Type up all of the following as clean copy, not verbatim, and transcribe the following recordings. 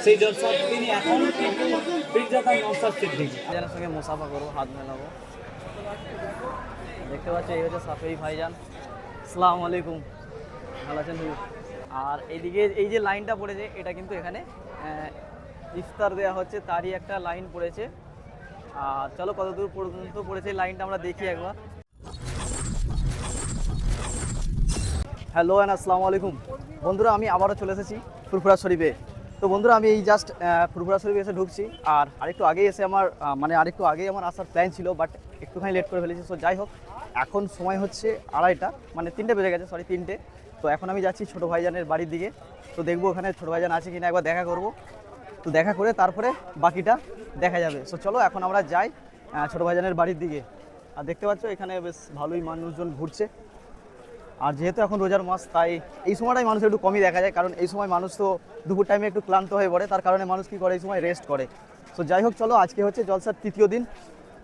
সেই জলসার তিনি এখন কিন্তু পীরজাদা নওশাদ সিদ্দিকী ভাইজানের সঙ্গে মুসাফা করবো, হাত মেলাবো। দেখতে পাচ্ছি এই হচ্ছে সাফেই ভাইজান। আসসালামু আলাইকুম, ভালো আছেন হুজুর? আর এইদিকে এই যে লাইনটা পড়েছে এটা কিন্তু এখানে ইফতার দেওয়া হচ্ছে, তারই একটা লাইন পড়েছে। আর চলো কত দূর পর্যন্ত পড়েছে এই লাইনটা আমরা দেখি একবার। হ্যালো অ্যান্ড আসসালামু আলাইকুম বন্ধুরা, আমি আবারও চলে এসেছি ফুরফুরা শরীফে। তো বন্ধুরা আমি এই জাস্ট ফুরফুরা শরীফে এসে ঢুকছি। আর আরেকটু আগেই এসে আমার আরেকটু আগেই আমার আসার প্ল্যান ছিল, বাট একটুখানি লেট করে ফেলেছি। সো যাই হোক, এখন সময় হচ্ছে 2:30, মানে 3টে বেজে গেছে, সরি 3টে। তো এখন আমি যাচ্ছি ছোটো ভাইজানের বাড়ির দিকে। তো দেখবো ওখানে ছোটো ভাইজান আছে কিনা, একবার দেখা করব। তো দেখা করে তারপরে বাকিটা দেখা যাবে। সো চলো এখন আমরা যাই ছোটো ভাইজানের বাড়ির দিকে। আর দেখতে পাচ্ছ এখানে বেশ ভালোই মানুষজন ঘুরছে। আর যেহেতু এখন রোজার মাস, তাই এই সময়টাই মানুষ একটু কমই দেখা যায়, কারণ এই সময় মানুষ তো দুপুর টাইমে একটু ক্লান্ত হয়ে পড়ে, তার কারণে মানুষ কী করে এই সময় রেস্ট করে। সো যাই হোক চলো, আজকে হচ্ছে জলসার 3য় দিন।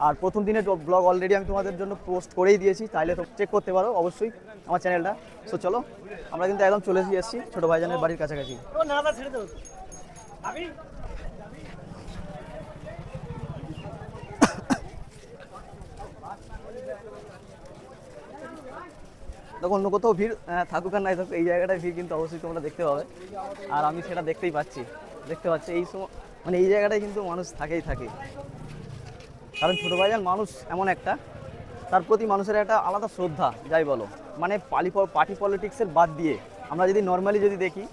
আর প্রথম দিনের ব্লগ অলরেডি আমি তোমাদের জন্য পোস্ট করেই দিয়েছি, চাইলে তো চেক করতে পারো অবশ্যই আমার চ্যানেলটা। সো চলো আমরা কিন্তু একদম চলে এসেছি ছোটো ভাইজানের বাড়ির কাছাকাছি। দেখো অন্য কোথাও ভিড় থাকুক আর নাই থাকুক, এই জায়গাটায় ভিড় কিন্তু অবশ্যই তোমরা দেখতে পাবে। আর আমি সেটা দেখতে পাচ্ছি এই সময়, মানে এই জায়গাটায় কিন্তু মানুষ থাকেই থাকে। কারণ ছোটো ভাইজান মানুষ এমন একটা, তার প্রতি মানুষের একটা আলাদা শ্রদ্ধা, যাই বলো। মানে পার্টি পলিটিক্সের বাদ দিয়ে আমরা যদি নর্মালি যদি দেখি,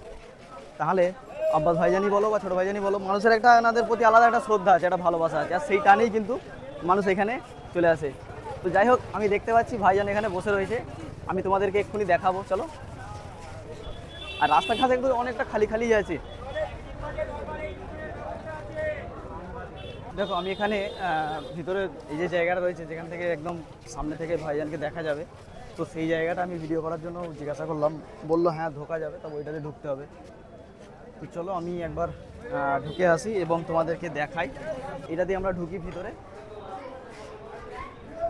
তাহলে আব্বাস ভাইজানই বলো বা ছোটো ভাইজানই বলো, মানুষের একটা এনাদের প্রতি আলাদা একটা শ্রদ্ধা আছে, একটা ভালোবাসা আছে। আর সেই টানেই কিন্তু মানুষ এখানে চলে আসে। তো যাই হোক, আমি দেখতে পাচ্ছি ভাইজান এখানে বসে রয়েছে, আমি তোমাদেরকে এক্ষুনি দেখাবো, চলো। আর রাস্তাঘাট একটু অনেকটা খালি খালি আছে। দেখো আমি এখানে ভিতরে এই যে জায়গাটা রয়েছে, যেখান থেকে একদম সামনে থেকে ভাইজানকে দেখা যাবে, তো সেই জায়গাটা আমি ভিডিও করার জন্য জিজ্ঞাসা করলাম। বললো হ্যাঁ ঢোকা যাবে, তবে ওইটাতে ঢুকতে হবে। তো চলো আমি একবার ঢুকে আসি এবং তোমাদেরকে দেখাই। এটা দিয়ে আমরা ঢুকি ভিতরে,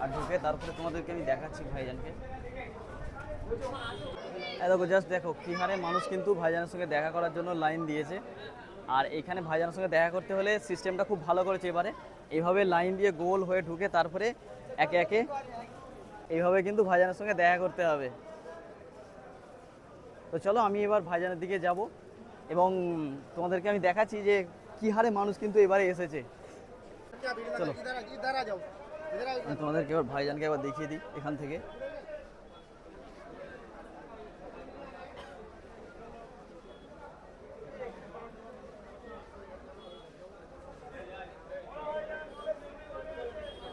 আর ঢুকে তারপরে তোমাদেরকে আমি দেখাচ্ছি ভাইজানকে। দেখো জাস্ট দেখো কী হারে মানুষ কিন্তু ভাইজানের সঙ্গে দেখা করার জন্য লাইন দিয়েছে। আর এখানে ভাইজানের সঙ্গে দেখা করতে হলে সিস্টেমটা খুব ভালো করেছে এবারে। এইভাবে লাইন দিয়ে গোল হয়ে ঢুকে তারপরে একে একে এইভাবে কিন্তু ভাইজানের সঙ্গে দেখা করতে হবে। তো চলো আমি এবার ভাইজানের দিকে যাব এবং তোমাদেরকে আমি দেখাচ্ছি যে কী হারে মানুষ কিন্তু এবারে এসেছে। চলো তোমাদেরকে এবার ভাইজানকে এবার দেখিয়ে দিই এখান থেকে।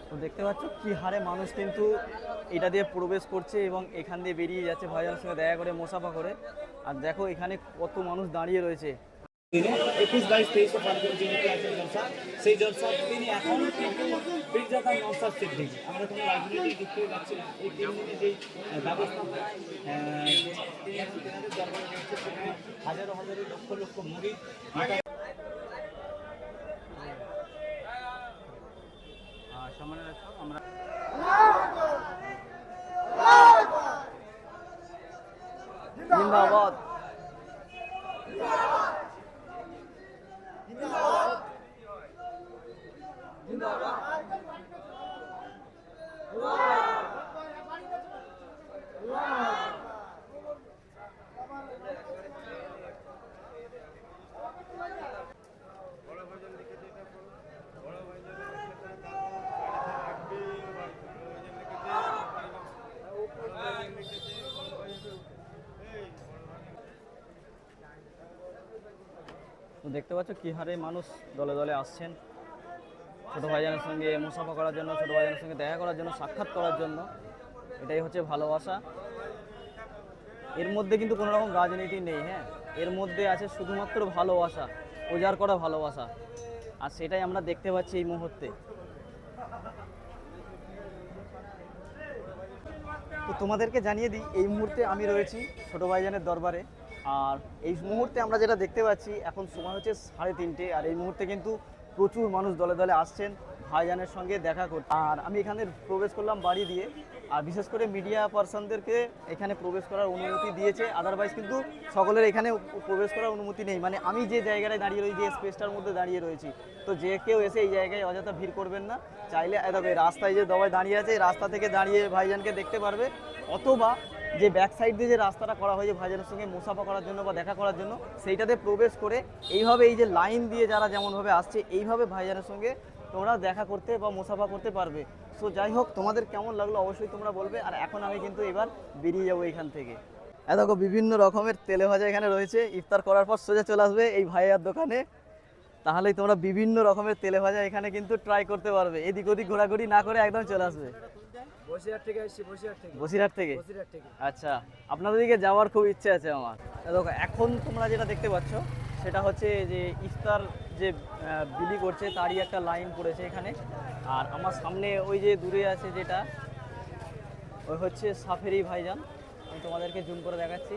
তো দেখতে পাচ্ছ কি হারে মানুষ কিন্তু এটা দিয়ে প্রবেশ করছে এবং এখান দিয়ে বেরিয়ে যাচ্ছে ভাইজানের সঙ্গে দেখা করে, মোসাফা করে। আর দেখো এখানে কত মানুষ দাঁড়িয়ে রয়েছে। 21, 22, 23 ফাল্গুন যেহেতু আছে জলসা, সেই জলসার তিনি এখন কিন্তু পীরজাদা নওশাদ সিদ্দিকী। আমরা কোনো রাজনীতি দেখতে পাচ্ছি না। এই 3 দিনে যেই ব্যবস্থা তিনি এখন তেনাদের দরবারে রয়েছে, সেখানে হাজারো হাজারো লক্ষ লক্ষ মুরিদ সম্মানের আমরা জিন্দাবাদ। তো দেখতে পাচ্ছ কি হারে মানুষ দলে দলে আসছেন ছোটো ভাইজানের সঙ্গে মুসাফা করার জন্য, ছোটো ভাইজানের সঙ্গে দেখা করার জন্য, সাক্ষাৎ করার জন্য। এটাই হচ্ছে ভালোবাসা। এর মধ্যে কিন্তু কোনো রকম রাজনীতি নেই, হ্যাঁ, এর মধ্যে আছে শুধুমাত্র ভালোবাসা, উজাড় করা ভালোবাসা। আর সেটাই আমরা দেখতে পাচ্ছি এই মুহূর্তে। তো তোমাদেরকে জানিয়ে দিই, এই মুহূর্তে আমি রয়েছি ছোটো ভাইজানের দরবারে। আর এই মুহূর্তে আমরা যেটা দেখতে পাচ্ছি, এখন সময় হচ্ছে 3:30। আর এই মুহূর্তে কিন্তু প্রচুর মানুষ দলে দলে আসছেন ভাইজানের সঙ্গে দেখা করতে। আর আমি এখানে প্রবেশ করলাম বাড়ি দিয়ে। আর বিশেষ করে মিডিয়া পার্সনদেরকে এখানে প্রবেশ করার অনুমতি দিয়েছে, আদারওয়াইজ কিন্তু সকলের এখানে প্রবেশ করার অনুমতি নেই। মানে আমি যে জায়গাটায় দাঁড়িয়ে রয়েছি, যে স্পেসটার মধ্যে দাঁড়িয়ে রয়েছি, তো যে কেউ এসে এই জায়গায় অযথা ভিড় করবেন না। চাইলে দেখো রাস্তায় যে দবায় দাঁড়িয়ে আছে, এই রাস্তা থেকে দাঁড়িয়ে ভাইজানকে দেখতে পারবে, অথবা যে ব্যাক সাইড দিয়ে যে রাস্তাটা করা হয়েছে ভাইজানের সঙ্গে মুসাফা করার জন্য বা দেখা করার জন্য, সেইটাতে প্রবেশ করে এইভাবে এই যে লাইন দিয়ে যারা যেমনভাবে আসছে, এইভাবে ভাইজানের সঙ্গে তোমরা দেখা করতে বা মুসাফা করতে পারবে। সো যাই হোক, তোমাদের কেমন লাগলো অবশ্যই তোমরা বলবে। আর এখন আমি কিন্তু এবার বেরিয়ে যাবো এখান থেকে। দেখো বিভিন্ন রকমের তেলে ভাজা এখানে রয়েছে, ইফতার করার পর সোজা চলে আসবে এই ভাইয়ার দোকানে, তাহলেই তোমরা বিভিন্ন রকমের তেলে ভাজা এখানে কিন্তু ট্রাই করতে পারবে। এদিক ওদিক ঘোরাঘুরি না করে একদম চলে আসবে। বসিরহাট থেকে এসেছি, বসিরহাট থেকে? বসিরহাট থেকে। আচ্ছা, আপনাদের দিকে যাওয়ার খুব ইচ্ছে আছে আমার। দেখো এখন তোমরা যেটা দেখতে পাচ্ছ সেটা হচ্ছে যে ইফতার যে বিলি করছে তারই একটা লাইন পড়েছে এখানে। আর আমার সামনে ওই যে দূরে আছে যেটা, ওই হচ্ছে সাফেরি ভাইজান। আমি তোমাদেরকে জুম করে দেখাচ্ছি,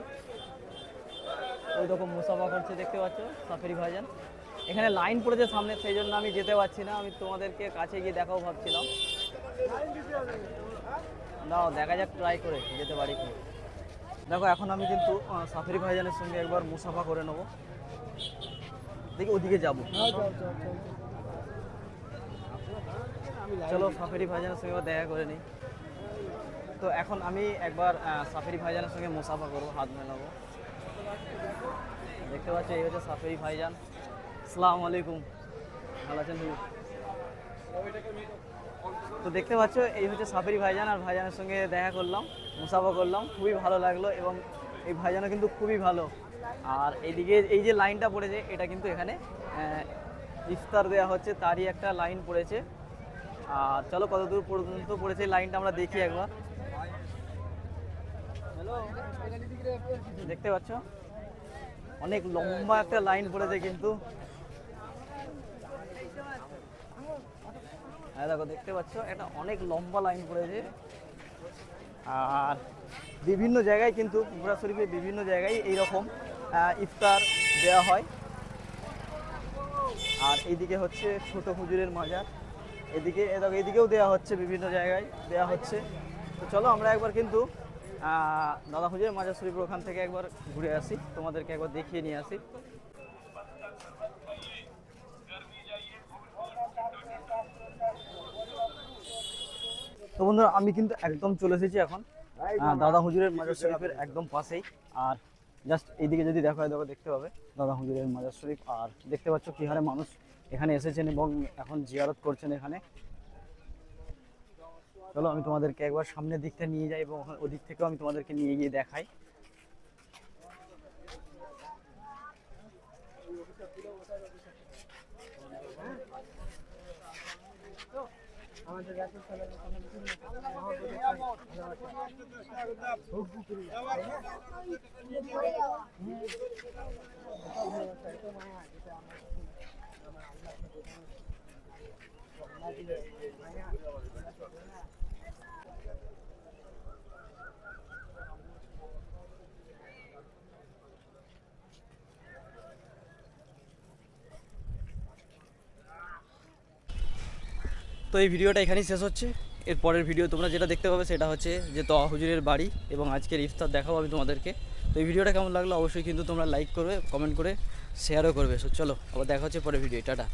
ওই রকম মুসাফা করছে দেখতে পাচ্ছ সাফেরি ভাইজান। এখানে লাইন পড়েছে সামনে, সেই জন্য আমি যেতে পারছি না। আমি তোমাদেরকে কাছে গিয়ে দেখাও ভাবছিলাম, দাও দেখা যাক ট্রাই করে যেতে পারি কি। দেখো এখন আমি কিন্তু সাফেরি ভাইজানের সঙ্গে একবার মুসাফা করে নেবো, দেখি ওদিকে যাবো। চলো সাফেরি ভাইজানের সঙ্গে একবার দেখা করে নিই। তো এখন আমি একবার সাফেরি ভাইজানের সঙ্গে মুসাফা করবো, হাত মেলাবো। দেখতে পাচ্ছ এই হচ্ছে সাফেরি ভাইজান। আসসালামু আলাইকুম, ভালো আছেন তুমি? তো দেখতে পাচ্ছ এই হচ্ছে সাফেরি ভাইজান, আর ভাইজানের সঙ্গে দেখা করলাম, মুসাফা করলাম, খুবই ভালো লাগলো। এবং এই ভাইজানও কিন্তু খুবই ভালো। আর এইদিকে এই যে লাইনটা পড়েছে, এটা কিন্তু এখানে ইফতার দেওয়া হচ্ছে তারই একটা লাইন পড়েছে। আর চলো কত দূর পর্যন্ত পড়েছে লাইনটা আমরা দেখি একবার। দেখতে পাচ্ছ অনেক লম্বা একটা লাইন পড়েছে কিন্তু। হ্যাঁ দেখো দেখতে পাচ্ছ এটা অনেক লম্বা লাইন পড়েছে। আর বিভিন্ন জায়গায় কিন্তু ফুরফুরা শরীফে বিভিন্ন জায়গায় এইরকম ইফতার দেওয়া হয়। আর এইদিকে হচ্ছে ছোট হুজুরের মাজার, এদিকে দেখো এদিকেও দেওয়া হচ্ছে, বিভিন্ন জায়গায় দেওয়া হচ্ছে। তো চলো আমরা একবার কিন্তু দাদা হুজুরের মাজার শরীফের ওখান থেকে একবার ঘুরে আসি, তোমাদেরকে একবার দেখিয়ে নিয়ে আসি। তো বন্ধুরা আমি কিন্তু একদম চলে এসেছি এখন দাদা হুজুরের মাজার শরীফের একদম পাশেই। আর জাস্ট এইদিকে যদি দেখো দেখো দেখতে পাবে দাদা হুজুরের মাজার শরীফ। আর দেখতে পাচ্ছ কী হারে মানুষ এখানে এসেছেন এবং এখন জিয়ারত করছেন এখানে। চলো আমি তোমাদেরকে একবার সামনের দিকটা নিয়ে যাই এবং ওদিক থেকেও আমি তোমাদেরকে নিয়ে গিয়ে দেখাই। তো এই ভিডিওটা এখানেই শেষ হচ্ছে। এর পরের ভিডিও তোমরা যেটা দেখতে পাবে সেটা হচ্ছে যে তোয়া হুজুরের বাড়ি এবং আজকের ইফতার দেখাবো আমি তোমাদেরকে। তো এই ভিডিওটা কেমন লাগলো অবশ্যই কিন্তু তোমরা লাইক করবে, কমেন্ট করে শেয়ারও করবে। সো চলো আবার দেখা হচ্ছে পরের ভিডিও, টাটা।